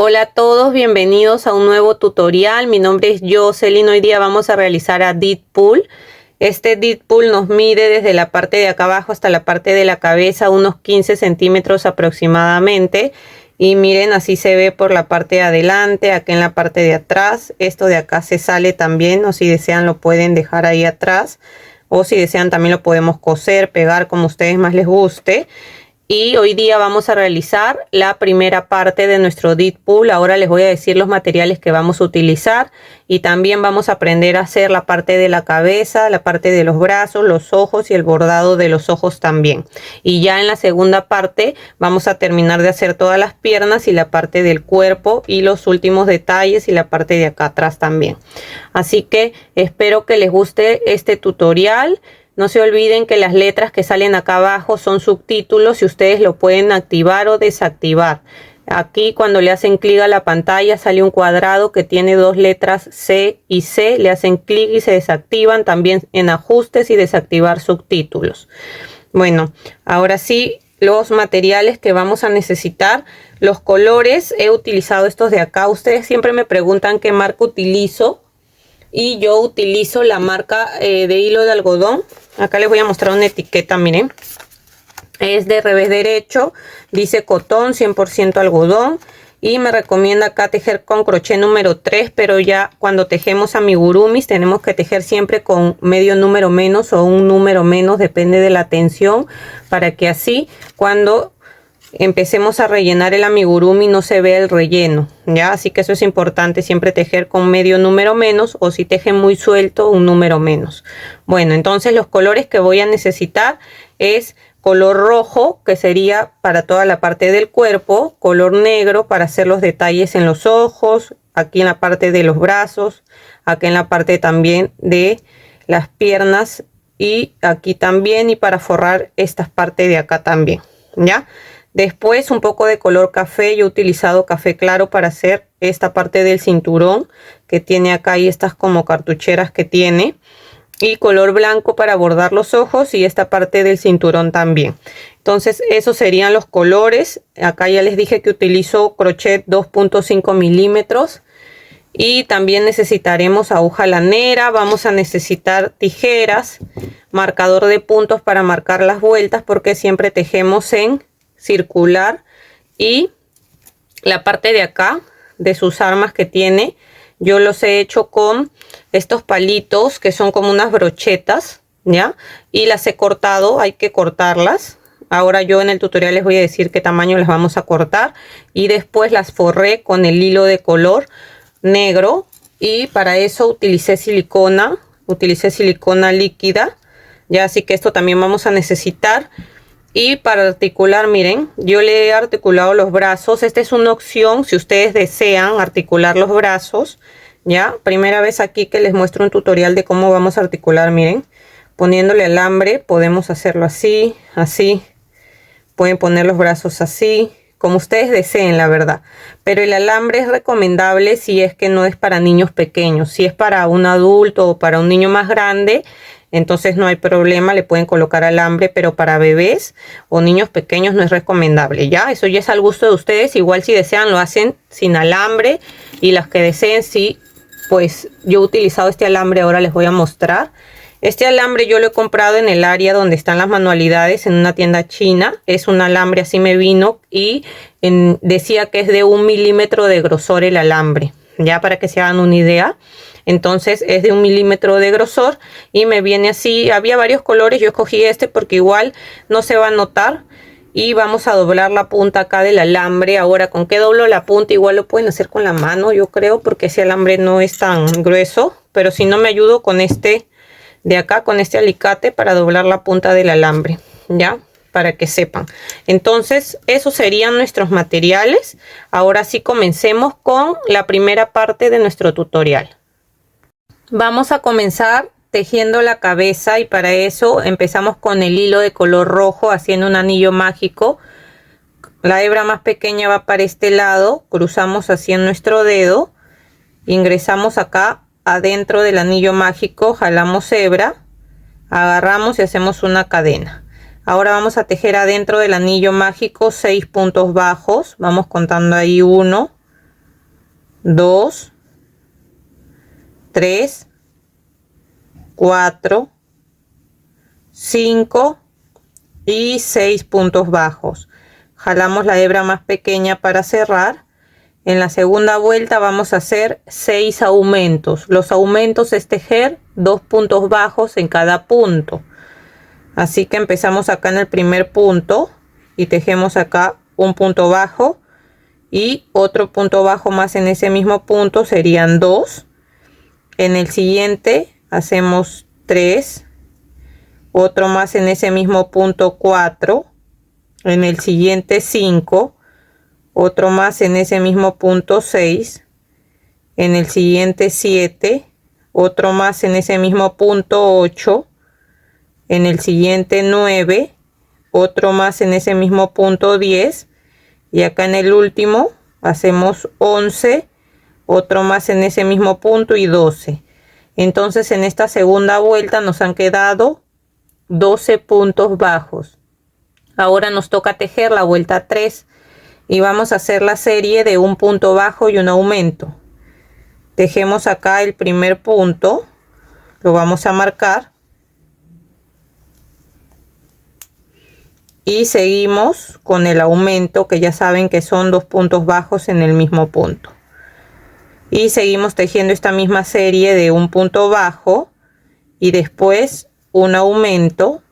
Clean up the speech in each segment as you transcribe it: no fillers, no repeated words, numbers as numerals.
Hola a todos, bienvenidos a un nuevo tutorial. Mi nombre es Jocelyn. Hoy día vamos a realizar a Dead Pool. Este Dead Pool nos mide desde la parte de acá abajo hasta la parte de la cabeza unos 15 centímetros aproximadamente. Y miren, así se ve por la parte de adelante, aquí en la parte de atrás. Esto de acá se sale también, o si desean lo pueden dejar ahí atrás. O si desean también lo podemos coser, pegar, como a ustedes más les guste. Y hoy día vamos a realizar la primera parte de nuestro Dead Pool. Ahora les voy a decir los materiales que vamos a utilizar. Y también vamos a aprender a hacer la parte de la cabeza, la parte de los brazos, los ojos y el bordado de los ojos también. Y ya en la segunda parte vamos a terminar de hacer todas las piernas y la parte del cuerpo y los últimos detalles y la parte de acá atrás también. Así que espero que les guste este tutorial. No se olviden que las letras que salen acá abajo son subtítulos y ustedes lo pueden activar o desactivar. Aquí cuando le hacen clic a la pantalla sale un cuadrado que tiene dos letras C y C. Le hacen clic y se desactivan. También en ajustes y desactivar subtítulos. Bueno, ahora sí, los materiales que vamos a necesitar. Los colores, he utilizado estos de acá. Ustedes siempre me preguntan qué marca utilizo. Y yo utilizo la marca de hilo de algodón. Acá les voy a mostrar una etiqueta, miren. Es de revés derecho. Dice cotón, 100% algodón. Y me recomienda acá tejer con crochet número 3. Pero ya cuando tejemos amigurumis tenemos que tejer siempre con medio número menos o un número menos. Depende de la tensión. Para que así cuando empecemos a rellenar el amigurumi no se ve el relleno, ya, así que eso es importante, siempre tejer con medio número menos, o si tejen muy suelto, un número menos. Bueno, entonces los colores que voy a necesitar es color rojo, que sería para toda la parte del cuerpo, color negro para hacer los detalles en los ojos, aquí en la parte de los brazos, aquí en la parte también de las piernas y aquí también, y para forrar esta parte de acá también, ya. Después un poco de color café. Yo he utilizado café claro para hacer esta parte del cinturón que tiene acá y estas como cartucheras que tiene. Y color blanco para bordar los ojos y esta parte del cinturón también. Entonces esos serían los colores. Acá ya les dije que utilizo crochet 2.5 milímetros. Y también necesitaremos aguja lanera. Vamos a necesitar tijeras. Marcador de puntos para marcar las vueltas porque siempre tejemos en circular. Y la parte de acá de sus armas que tiene, yo los he hecho con estos palitos que son como unas brochetas, ya, y las he cortado. Hay que cortarlas. Ahora yo en el tutorial les voy a decir qué tamaño las vamos a cortar, y después las forré con el hilo de color negro, y para eso utilicé silicona líquida, ya, así que esto también vamos a necesitar. Y para articular, miren, yo le he articulado los brazos. Esta es una opción si ustedes desean articular los brazos. Ya, primera vez aquí que les muestro un tutorial de cómo vamos a articular, miren. Poniéndole alambre, podemos hacerlo así, así. Pueden poner los brazos así, como ustedes deseen, la verdad. Pero el alambre es recomendable si es que no es para niños pequeños. Si es para un adulto o para un niño más grande, entonces no hay problema, le pueden colocar alambre, pero para bebés o niños pequeños no es recomendable, ¿ya? Eso ya es al gusto de ustedes. Igual si desean lo hacen sin alambre, y las que deseen sí, pues yo he utilizado este alambre, ahora les voy a mostrar. Este alambre yo lo he comprado en el área donde están las manualidades, en una tienda china. Es un alambre, así me vino, y decía que es de 1 milímetro de grosor el alambre, ya, para que se hagan una idea. Entonces es de 1 milímetro de grosor y me viene así. Había varios colores, yo escogí este porque igual no se va a notar. Y vamos a doblar la punta acá del alambre. Ahora, ¿con qué doblo la punta? Igual lo pueden hacer con la mano, yo creo, porque ese alambre no es tan grueso. Pero si no, me ayudo con este de acá, con este alicate, para doblar la punta del alambre, ya, para que sepan. Entonces esos serían nuestros materiales. Ahora sí, comencemos con la primera parte de nuestro tutorial. Vamos a comenzar tejiendo la cabeza, y para eso empezamos con el hilo de color rojo haciendo un anillo mágico. La hebra más pequeña va para este lado, cruzamos así en nuestro dedo, ingresamos acá adentro del anillo mágico, jalamos hebra, agarramos y hacemos una cadena. Ahora vamos a tejer adentro del anillo mágico 6 puntos bajos. Vamos contando ahí 1, 2, 3, 4, 5 y 6 puntos bajos. Jalamos la hebra más pequeña para cerrar. En la segunda vuelta vamos a hacer 6 aumentos. Los aumentos es tejer 2 puntos bajos en cada punto. Así que empezamos acá en el primer punto y tejemos acá un punto bajo y otro punto bajo más en ese mismo punto, serían 2. En el siguiente hacemos 3, otro más en ese mismo punto, 4, en el siguiente 5, otro más en ese mismo punto, 6, en el siguiente 7, otro más en ese mismo punto, 8, en el siguiente 9, otro más en ese mismo punto, 10, y acá en el último hacemos 11, otro más en ese mismo punto y 12. Entonces en esta segunda vuelta nos han quedado 12 puntos bajos. Ahora nos toca tejer la vuelta 3 y vamos a hacer la serie de un punto bajo y un aumento. Tejemos acá el primer punto, lo vamos a marcar y seguimos con el aumento, que ya saben que son 2 puntos bajos en el mismo punto, y seguimos tejiendo esta misma serie de un punto bajo y después un aumento.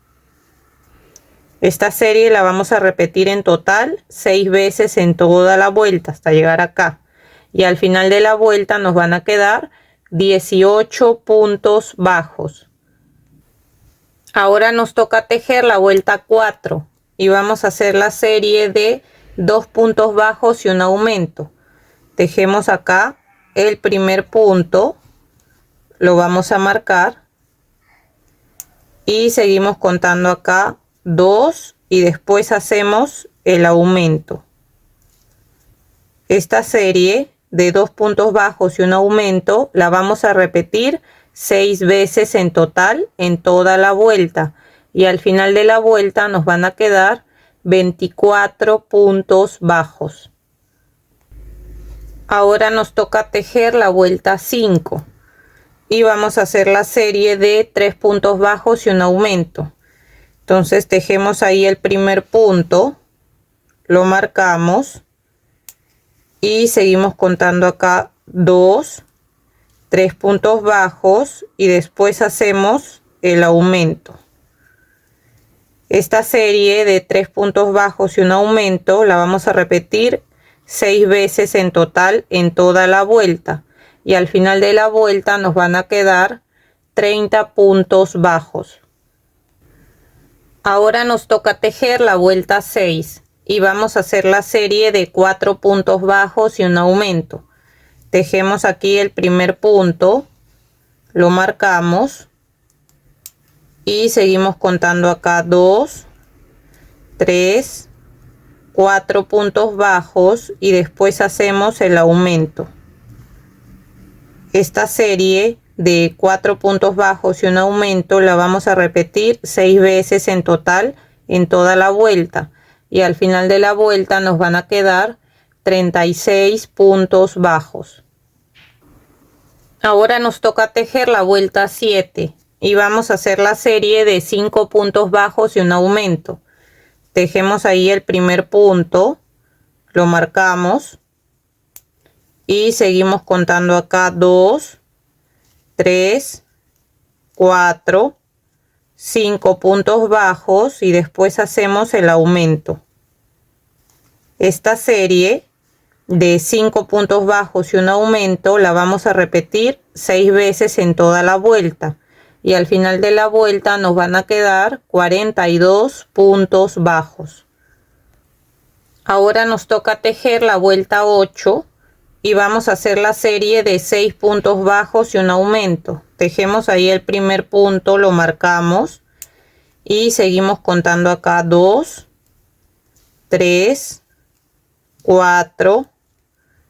Esta serie la vamos a repetir en total 6 veces en toda la vuelta hasta llegar acá, y al final de la vuelta nos van a quedar 18 puntos bajos. Ahora nos toca tejer la vuelta 4 y vamos a hacer la serie de 2 puntos bajos y un aumento. Tejemos acá el primer punto, lo vamos a marcar y seguimos contando acá 2 y después hacemos el aumento. Esta serie de 2 puntos bajos y un aumento la vamos a repetir 6 veces en total en toda la vuelta, y al final de la vuelta nos van a quedar 24 puntos bajos. Ahora nos toca tejer la vuelta 5 y vamos a hacer la serie de 3 puntos bajos y un aumento. Entonces tejemos ahí el primer punto, lo marcamos y seguimos contando acá 2, 3 puntos bajos y después hacemos el aumento. Esta serie de 3 puntos bajos y un aumento la vamos a repetir 6 veces en total en toda la vuelta, y al final de la vuelta nos van a quedar 30 puntos bajos. Ahora nos toca tejer la vuelta 6 y vamos a hacer la serie de 4 puntos bajos y un aumento. Tejemos aquí el primer punto, lo marcamos y seguimos contando acá 2, 3, 4 puntos bajos y después hacemos el aumento. Esta serie de 4 puntos bajos y un aumento la vamos a repetir 6 veces en total en toda la vuelta, y al final de la vuelta nos van a quedar 36 puntos bajos. Ahora nos toca tejer la vuelta 7 y vamos a hacer la serie de 5 puntos bajos y un aumento. Tejemos ahí el primer punto, lo marcamos y seguimos contando acá 2, 3, 4, 5 puntos bajos y después hacemos el aumento. Esta serie de 5 puntos bajos y un aumento la vamos a repetir 6 veces en toda la vuelta, y al final de la vuelta nos van a quedar 42 puntos bajos. Ahora nos toca tejer la vuelta 8 y vamos a hacer la serie de 6 puntos bajos y un aumento. Tejemos ahí el primer punto, lo marcamos y seguimos contando acá 2, 3, 4,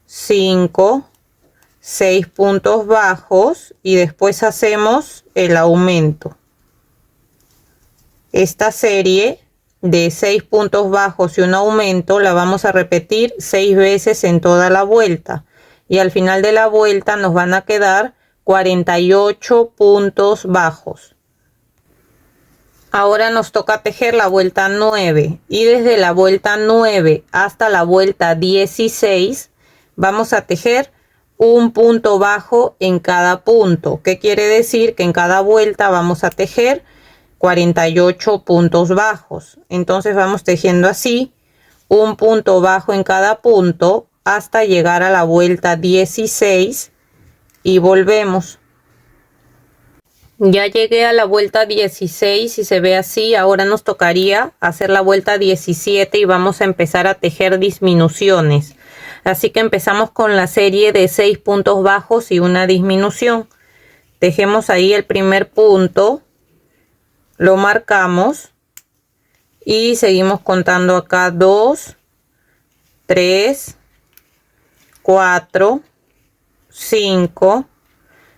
5, 6 puntos bajos y después hacemos el aumento. Esta serie de 6 puntos bajos y un aumento la vamos a repetir 6 veces en toda la vuelta, y al final de la vuelta nos van a quedar 48 puntos bajos. Ahora nos toca tejer la vuelta 9 y desde la vuelta 9 hasta la vuelta 16 vamos a tejer un punto bajo en cada punto. ¿Qué quiere decir? Que en cada vuelta vamos a tejer 48 puntos bajos. Entonces vamos tejiendo así, un punto bajo en cada punto hasta llegar a la vuelta 16 y volvemos. Ya llegué a la vuelta 16 y se ve así. Ahora nos tocaría hacer la vuelta 17 y vamos a empezar a tejer disminuciones. Así que empezamos con la serie de 6 puntos bajos y una disminución. Tejemos ahí el primer punto, lo marcamos y seguimos contando acá 2, 3, 4, 5,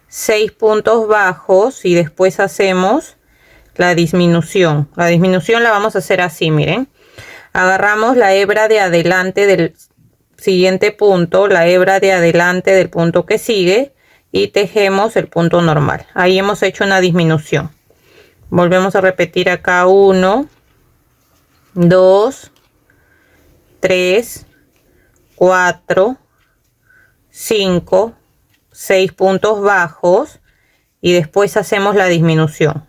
6 puntos bajos y después hacemos la disminución. La disminución la vamos a hacer así, miren. Agarramos la hebra de adelante del siguiente punto, la hebra de adelante del punto que sigue y tejemos el punto normal. Ahí hemos hecho una disminución. Volvemos a repetir acá 1, 2, 3, 4, 5, 6 puntos bajos y después hacemos la disminución.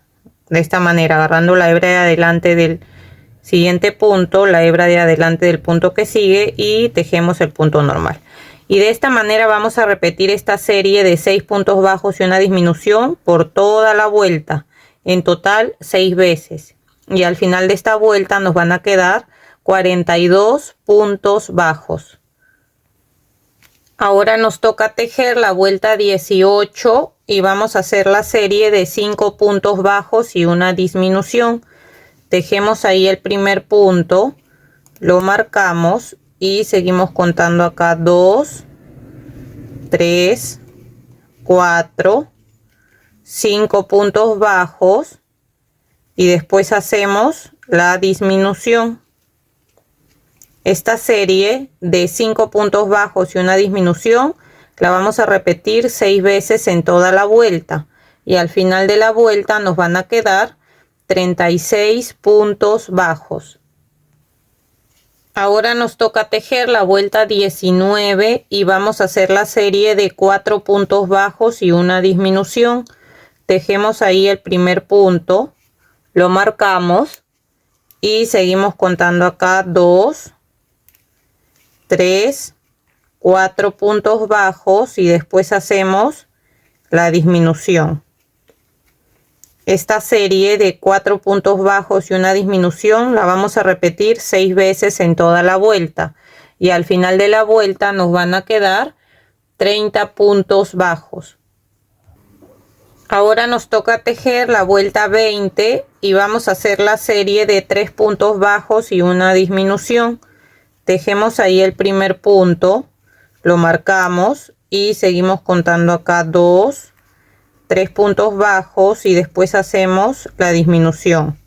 De esta manera, agarrando la hebra de adelante del siguiente punto, la hebra de adelante del punto que sigue y tejemos el punto normal. Y de esta manera vamos a repetir esta serie de 6 puntos bajos y una disminución por toda la vuelta. En total 6 veces. Y al final de esta vuelta nos van a quedar 42 puntos bajos. Ahora nos toca tejer la vuelta 18 y vamos a hacer la serie de 5 puntos bajos y una disminución. Tejemos ahí el primer punto, lo marcamos y seguimos contando acá 2, 3, 4, 5 puntos bajos y después hacemos la disminución. Esta serie de 5 puntos bajos y una disminución la vamos a repetir 6 veces en toda la vuelta y al final de la vuelta nos van a quedar 36 puntos bajos. Ahora nos toca tejer la vuelta 19 y vamos a hacer la serie de 4 puntos bajos y una disminución. Tejemos ahí el primer punto, lo marcamos y seguimos contando acá 2, 3, 4 puntos bajos y después hacemos la disminución. Esta serie de 4 puntos bajos y una disminución la vamos a repetir 6 veces en toda la vuelta y al final de la vuelta nos van a quedar 30 puntos bajos. Ahora nos toca tejer la vuelta 20 y vamos a hacer la serie de 3 puntos bajos y una disminución. Tejemos ahí el primer punto, lo marcamos y seguimos contando acá 2, 3 puntos bajos y después hacemos la disminución.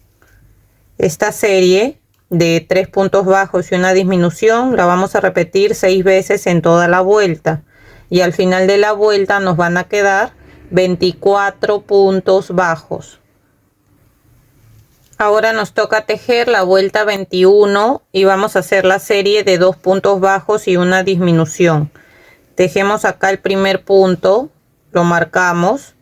Esta serie de 3 puntos bajos y una disminución la vamos a repetir 6 veces en toda la vuelta y al final de la vuelta nos van a quedar 24 puntos bajos. Ahora nos toca tejer la vuelta 21 y vamos a hacer la serie de 2 puntos bajos y una disminución. Tejemos acá el primer punto, lo marcamos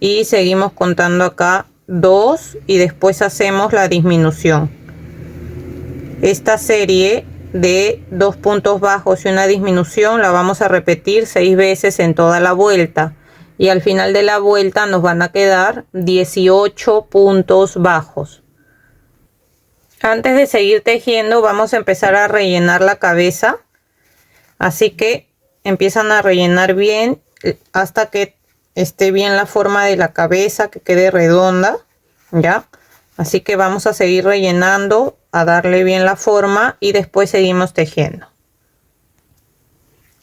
y seguimos contando acá 2 y después hacemos la disminución. Esta serie de 2 puntos bajos y una disminución la vamos a repetir 6 veces en toda la vuelta y al final de la vuelta nos van a quedar 18 puntos bajos. Antes de seguir tejiendo vamos a empezar a rellenar la cabeza, así que empiezan a rellenar bien hasta que esté bien la forma de la cabeza, que quede redonda, ya. Así que vamos a seguir rellenando, a darle bien la forma y después seguimos tejiendo.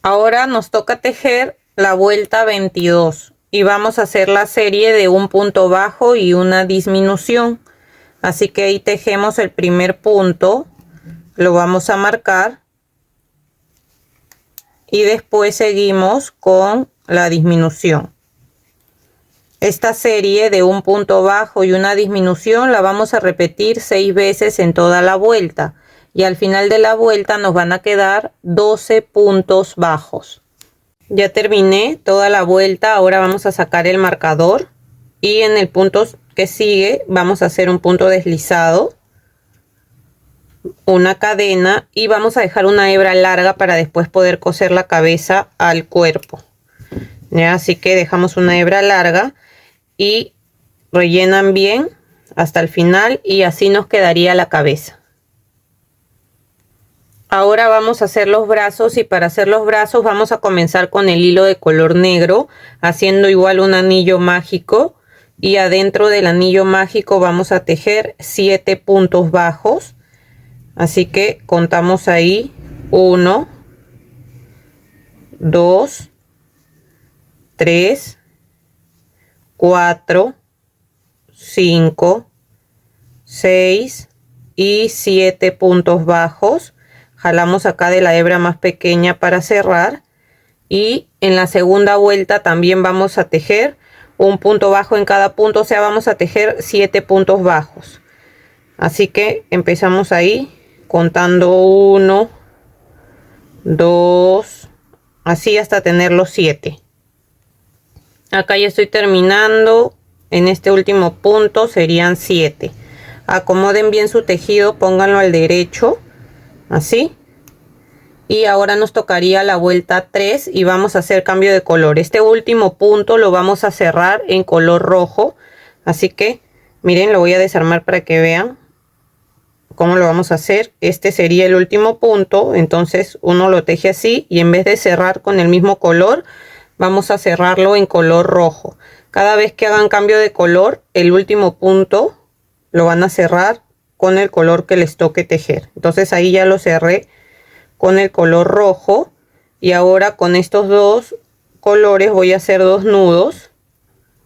Ahora nos toca tejer la vuelta 22 y vamos a hacer la serie de un punto bajo y una disminución. Así que ahí tejemos el primer punto, lo vamos a marcar y después seguimos con la disminución. Esta serie de un punto bajo y una disminución la vamos a repetir 6 veces en toda la vuelta y al final de la vuelta nos van a quedar 12 puntos bajos. Ya terminé toda la vuelta, ahora vamos a sacar el marcador y en el punto que sigue vamos a hacer un punto deslizado, una cadena y vamos a dejar una hebra larga para después poder coser la cabeza al cuerpo. ¿Ya? Así que dejamos una hebra larga y rellenan bien hasta el final y así nos quedaría la cabeza. Ahora vamos a hacer los brazos y para hacer los brazos vamos a comenzar con el hilo de color negro haciendo igual un anillo mágico y adentro del anillo mágico vamos a tejer 7 puntos bajos. Así que contamos ahí 1, 2, 3, 4, 5, 6 y 7 puntos bajos. Jalamos acá de la hebra más pequeña para cerrar y en la segunda vuelta también vamos a tejer un punto bajo en cada punto, o sea, vamos a tejer 7 puntos bajos. Así que empezamos ahí contando 1, 2, así hasta tener los 7. Acá ya estoy terminando. En este último punto serían 7. Acomoden bien su tejido, pónganlo al derecho, así. Y ahora nos tocaría la vuelta 3 y vamos a hacer cambio de color. Este último punto lo vamos a cerrar en color rojo. Así que miren, lo voy a desarmar para que vean cómo lo vamos a hacer. Este sería el último punto, entonces uno lo teje así y en vez de cerrar con el mismo color, vamos a cerrarlo en color rojo. Cada vez que hagan cambio de color, el último punto lo van a cerrar con el color que les toque tejer. Entonces ahí ya lo cerré con el color rojo y ahora con estos dos colores voy a hacer 2 nudos.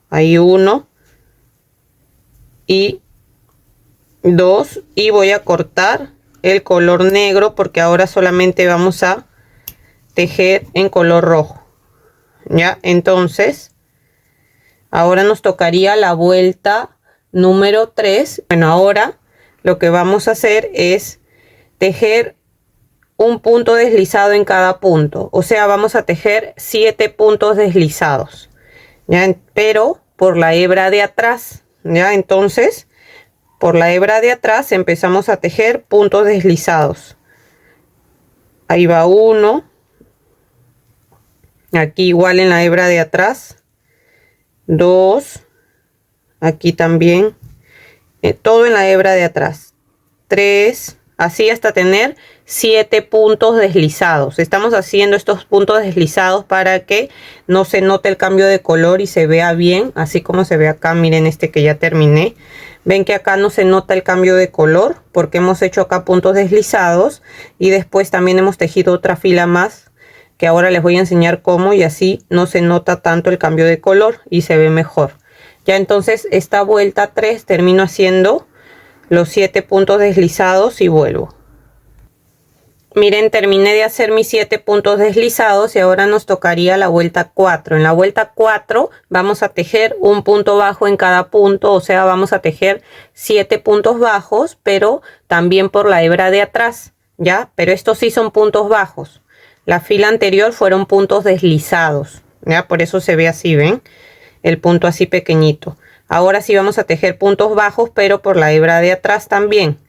Ahí 1 y 2 y voy a cortar el color negro porque ahora solamente vamos a tejer en color rojo. Ya, entonces ahora nos tocaría la vuelta número 3. Bueno, ahora lo que vamos a hacer es tejer un punto deslizado en cada punto, o sea, vamos a tejer 7 puntos deslizados, ya, pero por la hebra de atrás. Ya, entonces por la hebra de atrás empezamos a tejer puntos deslizados. Ahí va 1, aquí igual en la hebra de atrás, 2, aquí también, todo en la hebra de atrás, 3, así hasta tener 7 puntos deslizados. Estamos haciendo estos puntos deslizados para que no se note el cambio de color y se vea bien, así como se ve acá. Miren este que ya terminé. Ven que acá no se nota el cambio de color porque hemos hecho acá puntos deslizados y después también hemos tejido otra fila más que ahora les voy a enseñar cómo, y así no se nota tanto el cambio de color y se ve mejor. Ya, entonces esta vuelta 3 termino haciendo los 7 puntos deslizados y vuelvo. Miren, terminé de hacer mis 7 puntos deslizados y ahora nos tocaría la vuelta 4. En la vuelta 4 vamos a tejer un punto bajo en cada punto, o sea, vamos a tejer 7 puntos bajos, pero también por la hebra de atrás, ¿ya? Pero estos sí son puntos bajos. La fila anterior fueron puntos deslizados, ¿ya? Por eso se ve así, ¿ven? El punto así pequeñito. Ahora sí vamos a tejer puntos bajos, pero por la hebra de atrás también.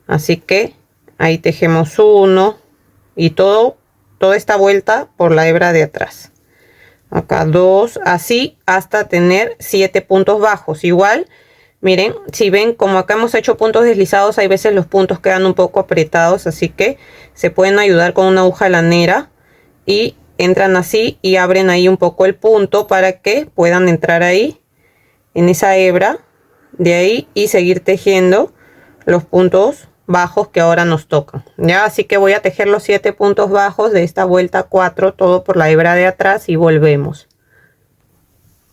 Así que ahí tejemos 1 y toda esta vuelta por la hebra de atrás. Acá 2, así hasta tener 7 puntos bajos. Igual, miren, si ven, como acá hemos hecho puntos deslizados, hay veces los puntos quedan un poco apretados, así que se pueden ayudar con una aguja lanera y entran así y abren ahí un poco el punto para que puedan entrar ahí en esa hebra de ahí y seguir tejiendo los puntos bajos que ahora nos tocan. Ya, así que voy a tejer los 7 puntos bajos de esta vuelta 4, todo por la hebra de atrás, y volvemos.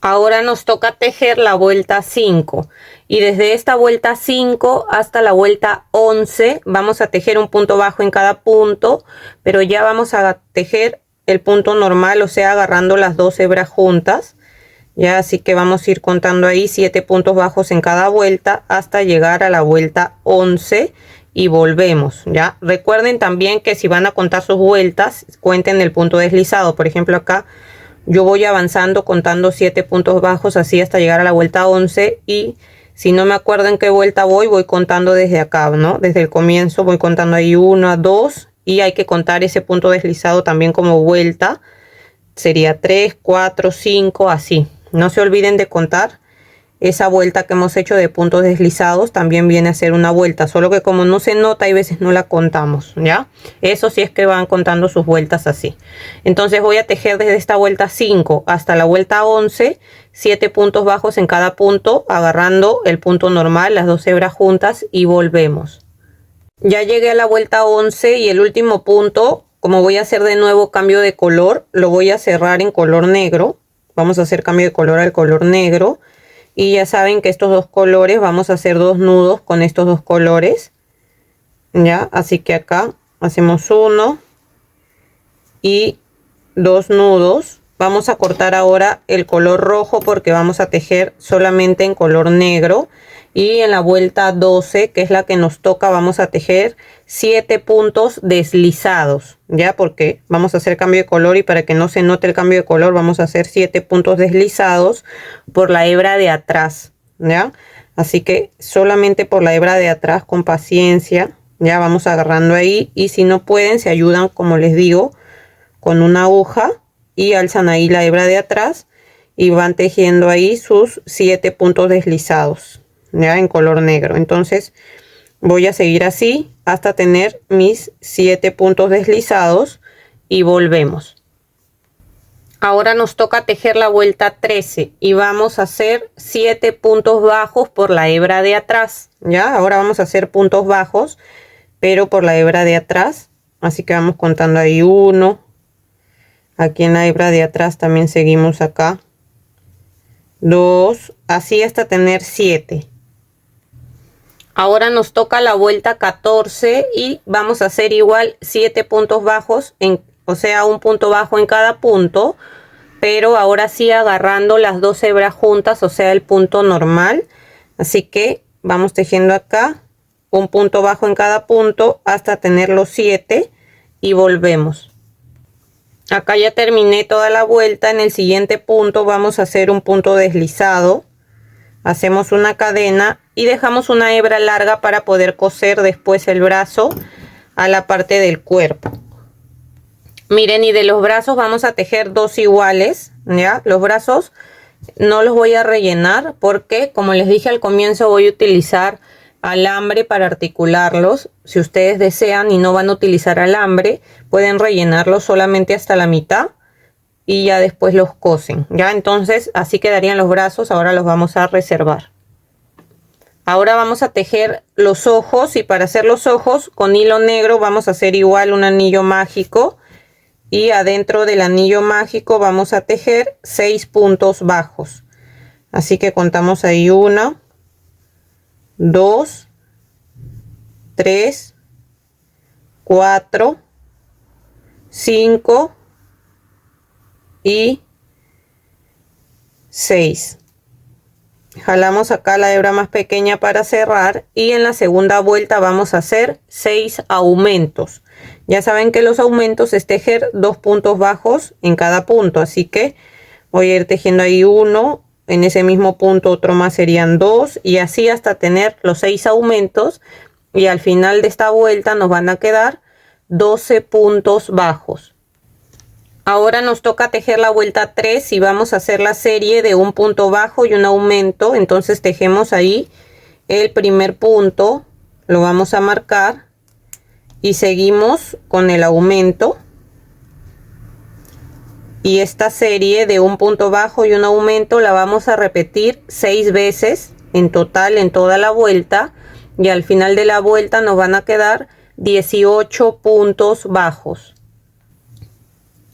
Ahora nos toca tejer la vuelta 5 y desde esta vuelta 5 hasta la vuelta 11 vamos a tejer un punto bajo en cada punto, pero ya vamos a tejer el punto normal, o sea, agarrando las dos hebras juntas. Ya, así que vamos a ir contando ahí 7 puntos bajos en cada vuelta hasta llegar a la vuelta 11 y volvemos. Ya, recuerden también que si van a contar sus vueltas, cuenten el punto deslizado. Por ejemplo, acá yo voy avanzando contando 7 puntos bajos así hasta llegar a la vuelta 11, y si no me acuerdo en qué vuelta voy contando desde acá, ¿no? Desde el comienzo voy contando ahí 1, 2, y hay que contar ese punto deslizado también como vuelta. Sería 3, 4, 5, así. No se olviden de contar esa vuelta que hemos hecho de puntos deslizados, también viene a ser una vuelta, solo que como no se nota, hay veces no la contamos, ¿ya? Eso sí es que van contando sus vueltas así. Entonces voy a tejer desde esta vuelta 5 hasta la vuelta 11, 7 puntos bajos en cada punto, agarrando el punto normal, las dos hebras juntas, y volvemos. Ya llegué a la vuelta 11 y el último punto, como voy a hacer de nuevo cambio de color, lo voy a cerrar en color negro. Vamos a hacer cambio de color al color negro. Y ya saben que estos dos colores, vamos a hacer 2 nudos con estos dos colores. Ya, así que acá hacemos 1 y 2 nudos. Vamos a cortar ahora el color rojo porque vamos a tejer solamente en color negro. Y en la vuelta 12, que es la que nos toca, vamos a tejer 7 puntos deslizados, ya, porque vamos a hacer cambio de color, y para que no se note el cambio de color vamos a hacer 7 puntos deslizados por la hebra de atrás, ya. Así que solamente por la hebra de atrás, con paciencia, ya vamos agarrando ahí, y si no pueden se ayudan, como les digo, con una aguja y alzan ahí la hebra de atrás y van tejiendo ahí sus 7 puntos deslizados, ya, en color negro. Entonces voy a seguir así hasta tener mis 7 puntos deslizados y volvemos. Ahora nos toca tejer la vuelta 13 y vamos a hacer 7 puntos bajos por la hebra de atrás, ya. Ahora vamos a hacer puntos bajos pero por la hebra de atrás, así que vamos contando ahí 1, aquí en la hebra de atrás también seguimos acá 2, así hasta tener 7. Ahora nos toca la vuelta 14 y vamos a hacer igual 7 puntos bajos, o sea, un punto bajo en cada punto, pero ahora sí agarrando las dos hebras juntas, o sea, el punto normal. Así que vamos tejiendo acá un punto bajo en cada punto hasta tener los 7 y volvemos. Acá ya terminé toda la vuelta. En el siguiente punto vamos a hacer un punto deslizado. Hacemos una cadena y dejamos una hebra larga para poder coser después el brazo a la parte del cuerpo. Miren, y de los brazos vamos a tejer 2 iguales, ¿ya? Los brazos no los voy a rellenar porque, como les dije al comienzo, voy a utilizar alambre para articularlos. Si ustedes desean y no van a utilizar alambre, pueden rellenarlos solamente hasta la mitad y ya después los cosen, ya. Entonces así quedarían los brazos. Ahora los vamos a reservar. Ahora vamos a tejer los ojos, y para hacer los ojos con hilo negro vamos a hacer igual un anillo mágico, y adentro del anillo mágico vamos a tejer 6 puntos bajos. Así que contamos ahí 1, 2, 3, 4, 5 y 6. Jalamos acá la hebra más pequeña para cerrar, y en la segunda vuelta vamos a hacer 6 aumentos. Ya saben que los aumentos es tejer 2 puntos bajos en cada punto, así que voy a ir tejiendo ahí 1, en ese mismo punto otro más, serían 2, y así hasta tener los 6 aumentos, y al final de esta vuelta nos van a quedar 12 puntos bajos. Ahora nos toca tejer la vuelta 3 y vamos a hacer la serie de un punto bajo y un aumento. Entonces tejemos ahí el primer punto, lo vamos a marcar y seguimos con el aumento, y esta serie de un punto bajo y un aumento la vamos a repetir 6 veces en total en toda la vuelta, y al final de la vuelta nos van a quedar 18 puntos bajos.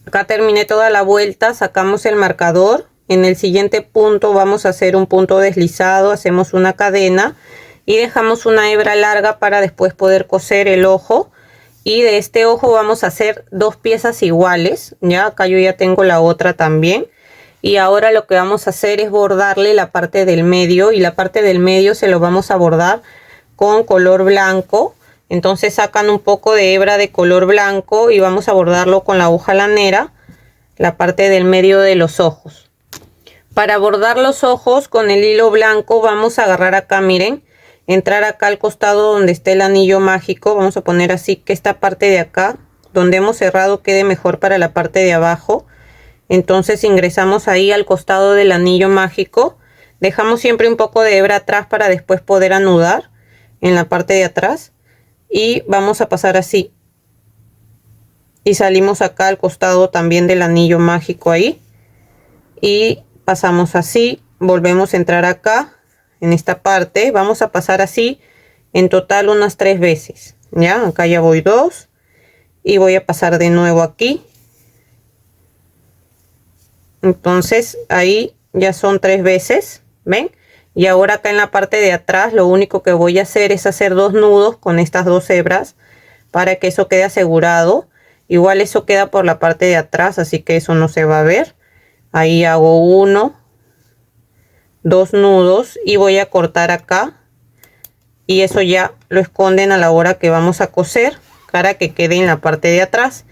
Acá terminé toda la vuelta, sacamos el marcador. En el siguiente punto vamos a hacer un punto deslizado, hacemos una cadena y dejamos una hebra larga para después poder coser el ojo, Y de este ojo vamos a hacer 2 piezas iguales. Ya acá yo ya tengo la otra también. Y ahora lo que vamos a hacer es bordarle la parte del medio. Y la parte del medio se lo vamos a bordar con color blanco. Entonces sacan un poco de hebra de color blanco y vamos a bordarlo con la aguja lanera, la parte del medio de los ojos. Para bordar los ojos con el hilo blanco vamos a agarrar acá, miren, entrar acá al costado donde esté el anillo mágico. Vamos a poner así que esta parte de acá donde hemos cerrado quede mejor para la parte de abajo. Entonces ingresamos ahí al costado del anillo mágico. Dejamos siempre un poco de hebra atrás para después poder anudar en la parte de atrás. Y vamos a pasar así. Y salimos acá al costado también del anillo mágico ahí. Y pasamos así. Volvemos a entrar acá en esta parte. Vamos a pasar así en total unas 3 veces. Ya, acá ya voy 2. Y voy a pasar de nuevo aquí. Entonces ahí ya son 3 veces. ¿Ven? Y ahora acá en la parte de atrás lo único que voy a hacer es hacer 2 nudos con estas 2 hebras para que eso quede asegurado. Igual eso queda por la parte de atrás, así que eso no se va a ver. Ahí hago 1, 2 nudos y voy a cortar acá. Y eso ya lo esconden a la hora que vamos a coser para que quede en la parte de atrás.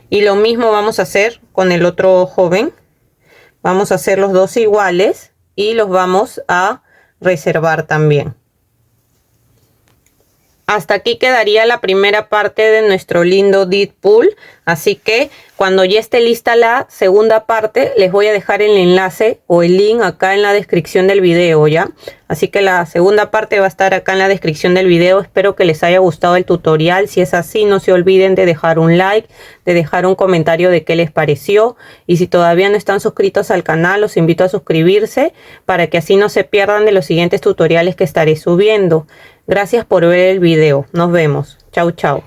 Y lo mismo vamos a hacer con el otro ojo, ¿ven? Vamos a hacer los 2 iguales y los vamos a reservar también. Hasta aquí quedaría la primera parte de nuestro lindo Dead Pool. Así que cuando ya esté lista la segunda parte, les voy a dejar el enlace o el link acá en la descripción del video, ¿ya? Así que la segunda parte va a estar acá en la descripción del video. Espero que les haya gustado el tutorial. Si es así, no se olviden de dejar un like, de dejar un comentario de qué les pareció. Y si todavía no están suscritos al canal, los invito a suscribirse para que así no se pierdan de los siguientes tutoriales que estaré subiendo. Gracias por ver el video. Nos vemos. Chau, chau.